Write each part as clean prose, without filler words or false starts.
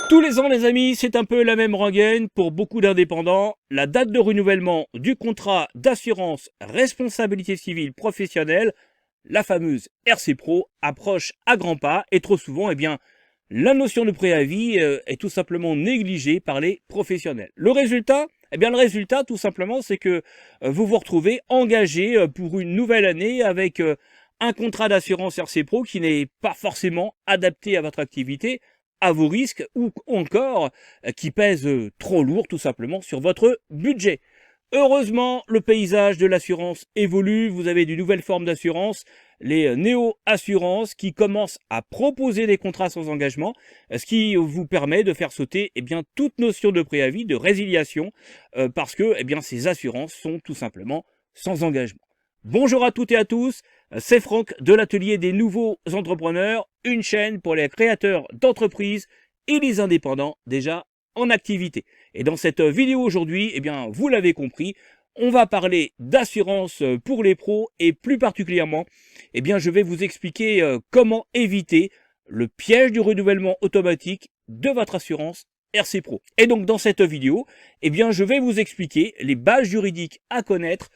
Tous les ans, les amis, c'est un peu la même rengaine pour beaucoup d'indépendants. La date de renouvellement du contrat d'assurance responsabilité civile professionnelle, la fameuse RC Pro, approche à grands pas et trop souvent, la notion de préavis est tout simplement négligée par les professionnels. Le résultat, tout simplement, c'est que vous vous retrouvez engagé pour une nouvelle année avec un contrat d'assurance RC Pro qui n'est pas forcément adapté à votre activité, à vos risques ou encore qui pèse trop lourd tout simplement sur votre budget. Heureusement, le paysage de l'assurance évolue, vous avez de nouvelles formes d'assurance, les néo-assurances qui commencent à proposer des contrats sans engagement, ce qui vous permet de faire sauter toute notion de préavis, de résiliation, parce que ces assurances sont tout simplement sans engagement. Bonjour à toutes et à tous, c'est Franck de l'atelier des nouveaux entrepreneurs, une chaîne pour les créateurs d'entreprises et les indépendants déjà en activité. Et dans cette vidéo aujourd'hui, vous l'avez compris, on va parler d'assurance pour les pros et plus particulièrement, je vais vous expliquer comment éviter le piège du renouvellement automatique de votre assurance RC Pro. Et donc dans cette vidéo, je vais vous expliquer les bases juridiques à connaître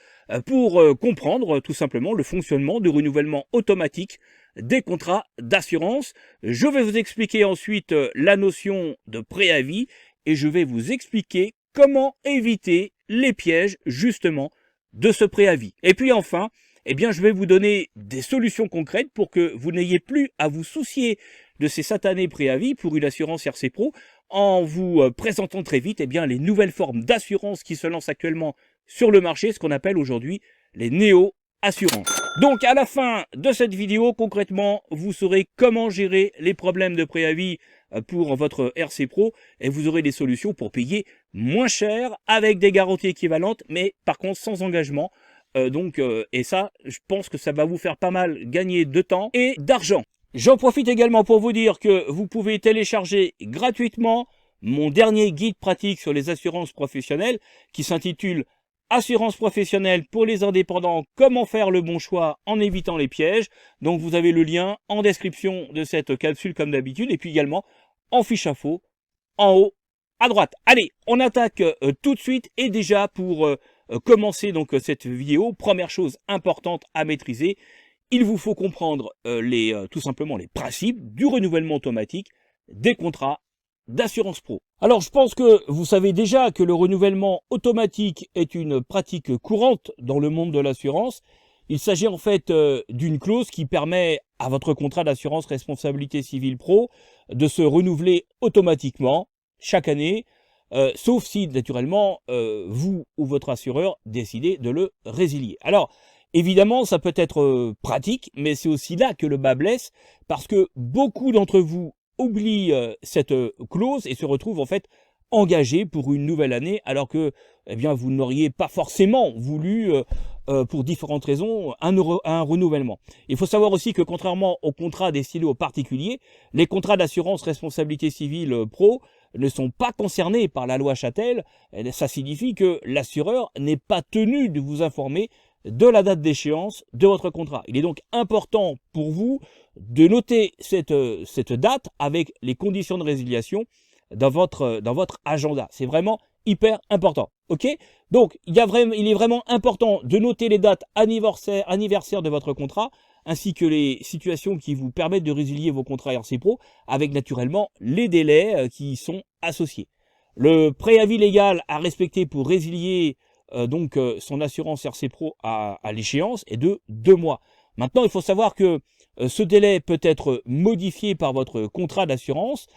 pour comprendre tout simplement le fonctionnement du renouvellement automatique des contrats d'assurance. Je vais vous expliquer ensuite la notion de préavis et je vais vous expliquer comment éviter les pièges justement de ce préavis. Et puis enfin, je vais vous donner des solutions concrètes pour que vous n'ayez plus à vous soucier de ces satanés préavis pour une assurance RC Pro en vous présentant très vite les nouvelles formes d'assurance qui se lancent actuellement sur le marché, ce qu'on appelle aujourd'hui les néo-assurances. Donc à la fin de cette vidéo, concrètement, vous saurez comment gérer les problèmes de préavis pour votre RC Pro et vous aurez des solutions pour payer moins cher avec des garanties équivalentes, mais par contre sans engagement. Et ça, je pense que ça va vous faire pas mal gagner de temps et d'argent. J'en profite également pour vous dire que vous pouvez télécharger gratuitement mon dernier guide pratique sur les assurances professionnelles qui s'intitule Assurance professionnelle pour les indépendants, comment faire le bon choix en évitant les pièges. Donc vous avez le lien en description de cette capsule comme d'habitude et puis également en fiche info en haut à droite. Allez, on attaque tout de suite et déjà pour commencer donc cette vidéo, première chose importante à maîtriser, il vous faut comprendre tout simplement les principes du renouvellement automatique des contrats d'assurance pro. Alors je pense que vous savez déjà que le renouvellement automatique est une pratique courante dans le monde de l'assurance. Il s'agit en fait d'une clause qui permet à votre contrat d'assurance responsabilité civile pro de se renouveler automatiquement chaque année, sauf si naturellement vous ou votre assureur décidez de le résilier. Alors évidemment, ça peut être pratique, mais c'est aussi là que le bas blesse, parce que beaucoup d'entre vous oublient cette clause et se retrouvent en fait engagés pour une nouvelle année, alors que vous n'auriez pas forcément voulu, pour différentes raisons, un renouvellement. Il faut savoir aussi que contrairement aux contrats destinés aux particuliers, les contrats d'assurance responsabilité civile pro ne sont pas concernés par la loi Châtel. Ça signifie que l'assureur n'est pas tenu de vous informer de la date d'échéance de votre contrat. Il est donc important pour vous de noter cette date avec les conditions de résiliation dans votre agenda. C'est vraiment hyper important. Ok? Donc, il est vraiment important de noter les dates anniversaires de votre contrat, ainsi que les situations qui vous permettent de résilier vos contrats RC Pro, avec naturellement les délais qui y sont associés. Le préavis légal à respecter pour résilier son assurance RC Pro à l'échéance est de 2 mois. Maintenant, il faut savoir que ce délai peut être modifié par votre contrat d'assurance.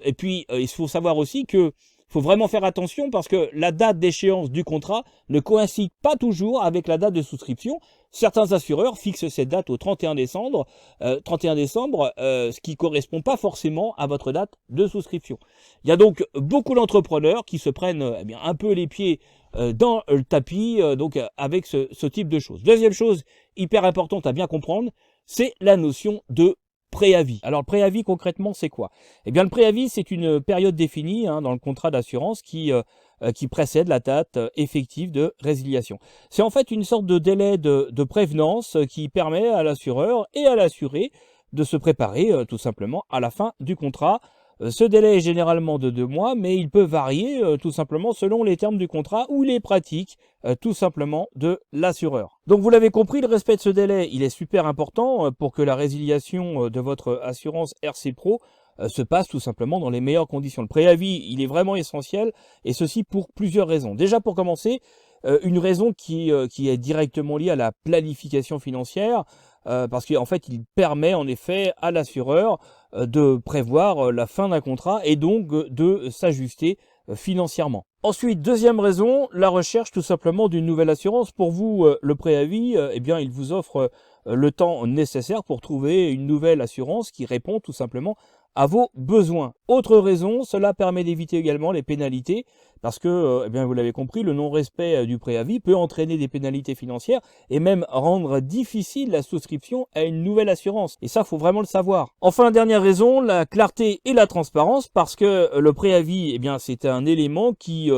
Et puis, il faut savoir aussi que faut vraiment faire attention parce que la date d'échéance du contrat ne coïncide pas toujours avec la date de souscription. Certains assureurs fixent cette date au 31 décembre, ce qui correspond pas forcément à votre date de souscription. Il y a donc beaucoup d'entrepreneurs qui se prennent un peu les pieds dans le tapis avec ce type de choses. Deuxième chose hyper importante à bien comprendre, c'est la notion de préavis. Alors le préavis concrètement c'est quoi? Le préavis c'est une période définie dans le contrat d'assurance qui précède la date effective de résiliation. C'est en fait une sorte de délai de prévenance qui permet à l'assureur et à l'assuré de se préparer tout simplement à la fin du contrat Ce délai est généralement de 2 mois, mais il peut varier tout simplement selon les termes du contrat ou les pratiques tout simplement de l'assureur. Donc vous l'avez compris, le respect de ce délai, il est super important pour que la résiliation de votre assurance RC Pro se passe tout simplement dans les meilleures conditions. Le préavis, il est vraiment essentiel, et ceci pour plusieurs raisons. Déjà, pour commencer, une raison qui est directement liée à la planification financière, parce qu'en fait, il permet en effet à l'assureur de prévoir la fin d'un contrat et donc de s'ajuster financièrement. Ensuite, deuxième raison, la recherche tout simplement d'une nouvelle assurance. Pour vous, le préavis, eh bien, il vous offre le temps nécessaire pour trouver une nouvelle assurance qui répond tout simplement à vos besoins. Autre raison, cela permet d'éviter également les pénalités, parce que, eh bien, vous l'avez compris, le non-respect du préavis peut entraîner des pénalités financières et même rendre difficile la souscription à une nouvelle assurance. Et ça, faut vraiment le savoir. Enfin, dernière raison, la clarté et la transparence, parce que le préavis, eh bien, c'est un élément qui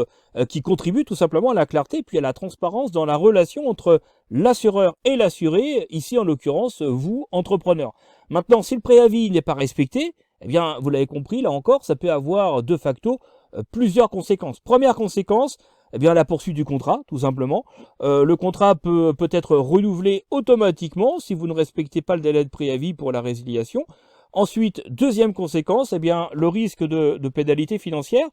contribue tout simplement à la clarté puis à la transparence dans la relation entre l'assureur et l'assuré, ici en l'occurrence vous, entrepreneur. Maintenant, si le préavis n'est pas respecté, eh bien, vous l'avez compris, là encore, ça peut avoir de facto plusieurs conséquences. Première conséquence, eh bien, la poursuite du contrat, tout simplement. Le contrat peut être renouvelé automatiquement si vous ne respectez pas le délai de préavis pour la résiliation. Ensuite, deuxième conséquence, eh bien, le risque de pénalité financière,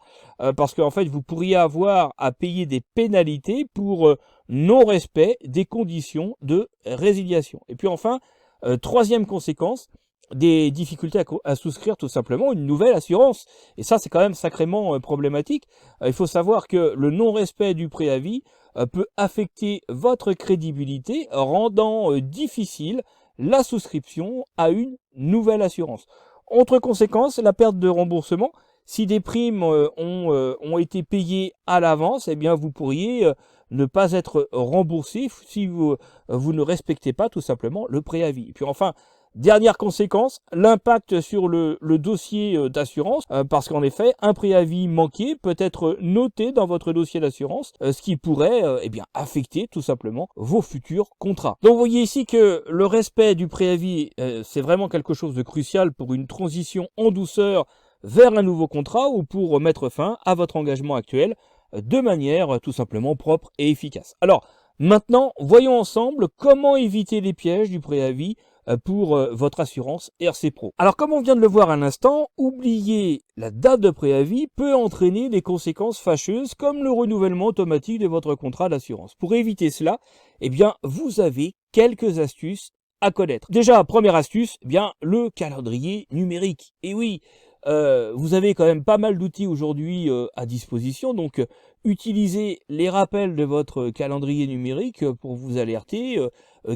parce qu'en fait, vous pourriez avoir à payer des pénalités pour non-respect des conditions de résiliation. Et puis enfin, troisième conséquence, des difficultés à souscrire tout simplement une nouvelle assurance. Et ça, c'est quand même sacrément problématique. Il faut savoir que le non-respect du préavis peut affecter votre crédibilité, rendant difficile la souscription à une nouvelle assurance. Autre conséquence, la perte de remboursement. Si des primes ont été payées à l'avance, eh bien vous pourriez ne pas être remboursé si vous ne respectez pas tout simplement le préavis. Et puis enfin, dernière conséquence, l'impact sur le dossier d'assurance, parce qu'en effet, un préavis manqué peut être noté dans votre dossier d'assurance, ce qui pourrait eh bien, affecter tout simplement vos futurs contrats. Donc vous voyez ici que le respect du préavis, c'est vraiment quelque chose de crucial pour une transition en douceur vers un nouveau contrat ou pour mettre fin à votre engagement actuel de manière tout simplement propre et efficace. Alors, maintenant, voyons ensemble comment éviter les pièges du préavis pour votre assurance RC Pro. Alors comme on vient de le voir à l'instant, oublier la date de préavis peut entraîner des conséquences fâcheuses comme le renouvellement automatique de votre contrat d'assurance. Pour éviter cela, eh bien, vous avez quelques astuces à connaître. Déjà, première astuce, eh bien, le calendrier numérique. Et oui, vous avez quand même pas mal d'outils aujourd'hui à disposition, donc utilisez les rappels de votre calendrier numérique pour vous alerter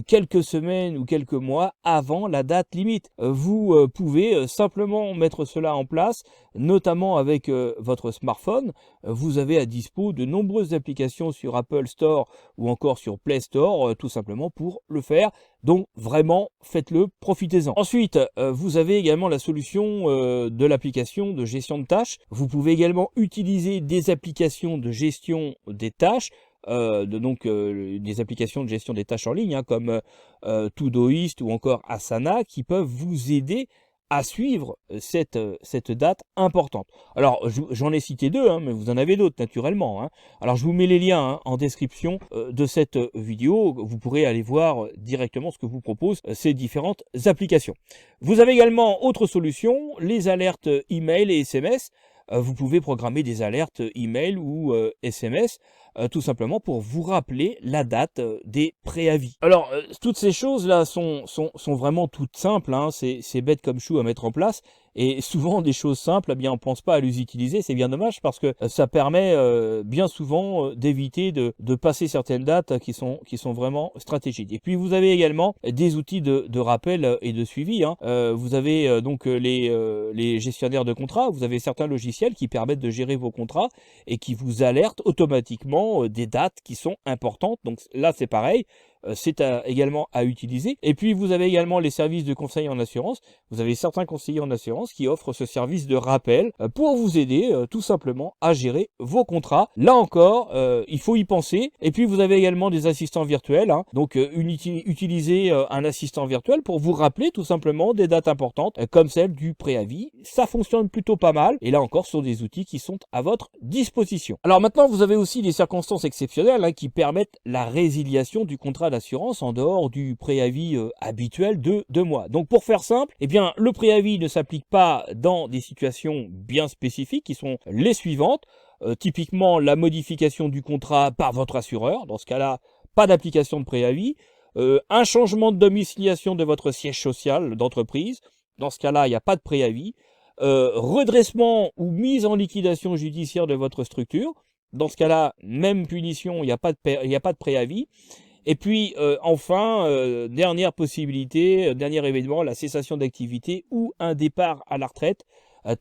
quelques semaines ou quelques mois avant la date limite. Vous pouvez simplement mettre cela en place, notamment avec votre smartphone. Vous avez à dispo de nombreuses applications sur Apple Store ou encore sur Play Store, tout simplement pour le faire. Donc vraiment, faites-le, profitez-en. Ensuite, vous avez également la solution de l'application de gestion de tâches. Vous pouvez également utiliser des applications de gestion des tâches, des applications de gestion des tâches en ligne, comme Todoist ou encore Asana, qui peuvent vous aider à suivre cette date importante. Alors, j'en ai cité deux, mais vous en avez d'autres naturellement. Alors, je vous mets les liens en description de cette vidéo. Vous pourrez aller voir directement ce que vous proposent ces différentes applications. Vous avez également autre solution, les alertes email et SMS. Vous pouvez programmer des alertes email ou SMS tout simplement pour vous rappeler la date des préavis. Alors, toutes ces choses-là sont vraiment toutes simples, c'est bête comme chou à mettre en place, et souvent des choses simples, eh bien on pense pas à les utiliser, c'est bien dommage parce que ça permet bien souvent d'éviter de passer certaines dates qui sont vraiment stratégiques. Et puis vous avez également des outils de rappel et de suivi. Vous avez donc les gestionnaires de contrats, vous avez certains logiciels qui permettent de gérer vos contrats et qui vous alertent automatiquement des dates qui sont importantes. Donc là c'est pareil, c'est également à utiliser. Et puis vous avez également les services de conseil en assurance. Vous avez certains conseillers en assurance qui offrent ce service de rappel pour vous aider tout simplement à gérer vos contrats. Là encore, il faut y penser. Et puis vous avez également des assistants virtuels, hein. Donc utilisez un assistant virtuel pour vous rappeler tout simplement des dates importantes comme celle du préavis. Ça fonctionne plutôt pas mal. Et là encore, ce sont des outils qui sont à votre disposition. Alors maintenant, vous avez aussi des circonstances exceptionnelles, hein, qui permettent la résiliation du contrat d'assurance en dehors du préavis habituel de 2 mois. Donc pour faire simple, eh bien le préavis ne s'applique pas dans des situations bien spécifiques qui sont les suivantes. Typiquement la modification du contrat par votre assureur. Dans ce cas-là, pas d'application de préavis. Un changement de domiciliation de votre siège social d'entreprise. Dans ce cas-là, il n'y a pas de préavis. Redressement ou mise en liquidation judiciaire de votre structure. Dans ce cas-là, même punition, il n'y a pas de préavis. Et puis enfin, dernière possibilité, dernier événement, la cessation d'activité ou un départ à la retraite.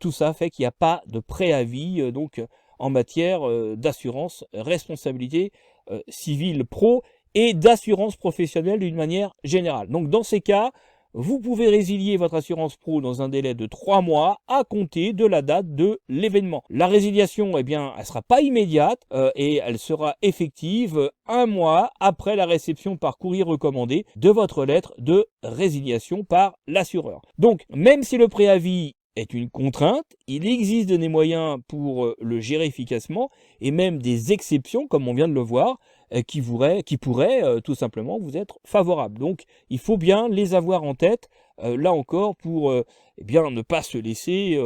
Tout ça fait qu'il n'y a pas de préavis donc en matière d'assurance, responsabilité civile pro et d'assurance professionnelle d'une manière générale. Donc dans ces cas, vous pouvez résilier votre assurance pro dans un délai de 3 mois à compter de la date de l'événement. La résiliation, eh bien, elle sera pas immédiate et elle sera effective 1 mois après la réception par courrier recommandé de votre lettre de résiliation par l'assureur. Donc, même si le préavis est une contrainte, il existe des moyens pour le gérer efficacement et même des exceptions, comme on vient de le voir, qui pourraient tout simplement vous être favorables. Donc il faut bien les avoir en tête, là encore, pour eh bien ne pas se laisser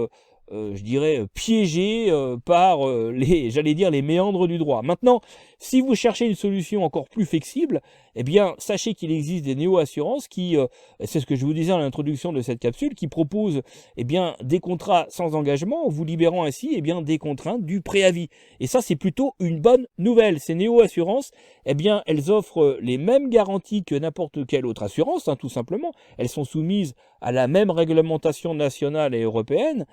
je dirais piéger par les méandres du droit. Maintenant, si vous cherchez une solution encore plus flexible, eh bien sachez qu'il existe des néo-assurances qui, c'est ce que je vous disais à l'introduction de cette capsule, qui proposent eh bien des contrats sans engagement, vous libérant ainsi eh bien des contraintes du préavis. Et ça, c'est plutôt une bonne nouvelle. Ces néo-assurances, eh bien elles offrent les mêmes garanties que n'importe quelle autre assurance, hein, tout simplement. Elles sont soumises à la même réglementation nationale et européenne.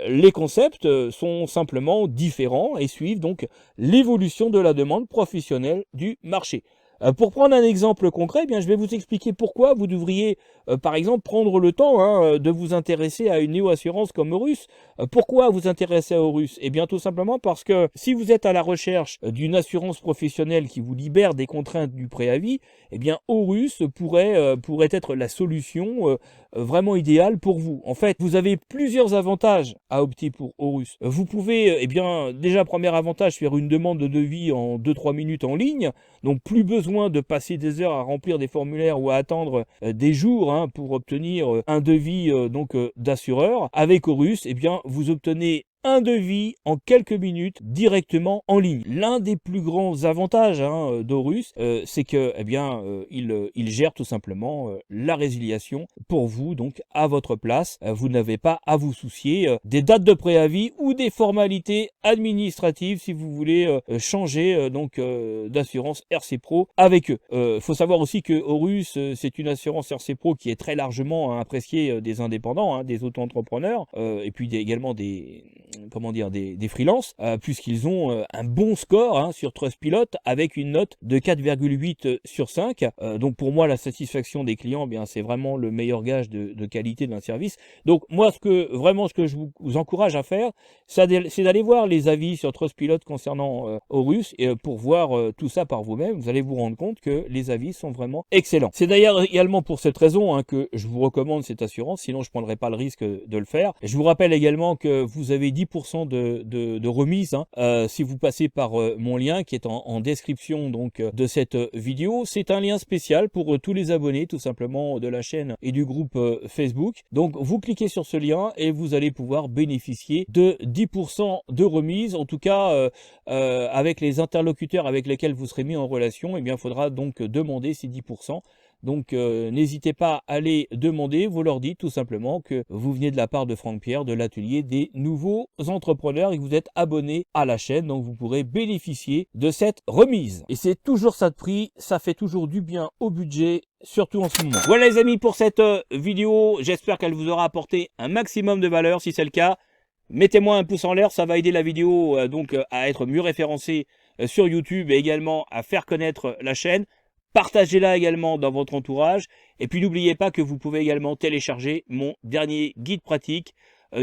Les concepts sont simplement différents et suivent donc l'évolution de la demande professionnelle du marché. Pour prendre un exemple concret, eh bien, je vais vous expliquer pourquoi vous devriez, par exemple, prendre le temps de vous intéresser à une néo-assurance comme Aurus. Pourquoi vous intéresser à Aurus? Eh bien, tout simplement parce que si vous êtes à la recherche d'une assurance professionnelle qui vous libère des contraintes du préavis, eh bien, Aurus pourrait être la solution vraiment idéale pour vous. En fait, vous avez plusieurs avantages à opter pour Aurus. Vous pouvez, eh bien, déjà, premier avantage, faire une demande de devis en 2-3 minutes en ligne. Donc, plus besoin de passer des heures à remplir des formulaires ou à attendre des jours pour obtenir un devis d'assureur. Avec Aurus, eh bien, vous obtenez un devis en quelques minutes directement en ligne. L'un des plus grands avantages d'Aurus, c'est que il gère tout simplement la résiliation pour vous, donc à votre place. Vous n'avez pas à vous soucier des dates de préavis ou des formalités administratives si vous voulez changer d'assurance RC Pro avec eux. Faut savoir aussi que Aurus, c'est une assurance RC Pro qui est très largement appréciée des indépendants, des auto-entrepreneurs, et puis également des freelances, puisqu'ils ont un bon score sur Trustpilot avec une note de 4,8 sur 5. Donc pour moi, la satisfaction des clients, c'est vraiment le meilleur gage de qualité d'un service. Donc moi, ce que je vous encourage à faire, c'est d'aller voir les avis sur Trustpilot concernant Aurus et pour voir tout ça par vous-même. Vous allez vous rendre compte que les avis sont vraiment excellents. C'est d'ailleurs également pour cette raison que je vous recommande cette assurance, sinon je ne prendrai pas le risque de le faire. Je vous rappelle également que vous avez 10% de remise si vous passez par mon lien qui est en description de cette vidéo. C'est un lien spécial pour tous les abonnés tout simplement de la chaîne et du groupe Facebook. Donc vous cliquez sur ce lien et vous allez pouvoir bénéficier de 10% de remise. En tout cas avec les interlocuteurs avec lesquels vous serez mis en relation, il faudra donc demander ces 10%. Donc n'hésitez pas à les demander, vous leur dites tout simplement que vous venez de la part de Franck Pierre de l'atelier des nouveaux entrepreneurs et que vous êtes abonné à la chaîne, donc vous pourrez bénéficier de cette remise. Et c'est toujours ça de prix, ça fait toujours du bien au budget, surtout en ce moment. Voilà les amis pour cette vidéo, j'espère qu'elle vous aura apporté un maximum de valeur. Si c'est le cas, mettez-moi un pouce en l'air, ça va aider la vidéo à être mieux référencée sur YouTube et également à faire connaître la chaîne. Partagez-la également dans votre entourage. Et puis n'oubliez pas que vous pouvez également télécharger mon dernier guide pratique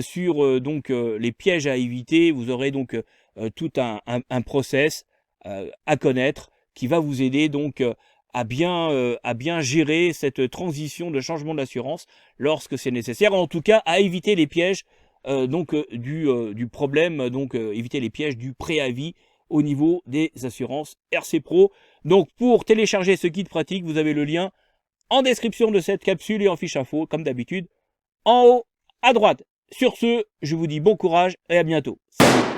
sur les pièges à éviter. Vous aurez donc tout un process à connaître qui va vous aider donc à bien gérer cette transition de changement d'assurance lorsque c'est nécessaire. En tout cas, à éviter les pièges du problème, éviter les pièges du préavis au niveau des assurances RC Pro. Donc pour télécharger ce guide pratique, vous avez le lien en description de cette capsule et en fiche info, comme d'habitude, en haut à droite. Sur ce, je vous dis bon courage et à bientôt. Salut.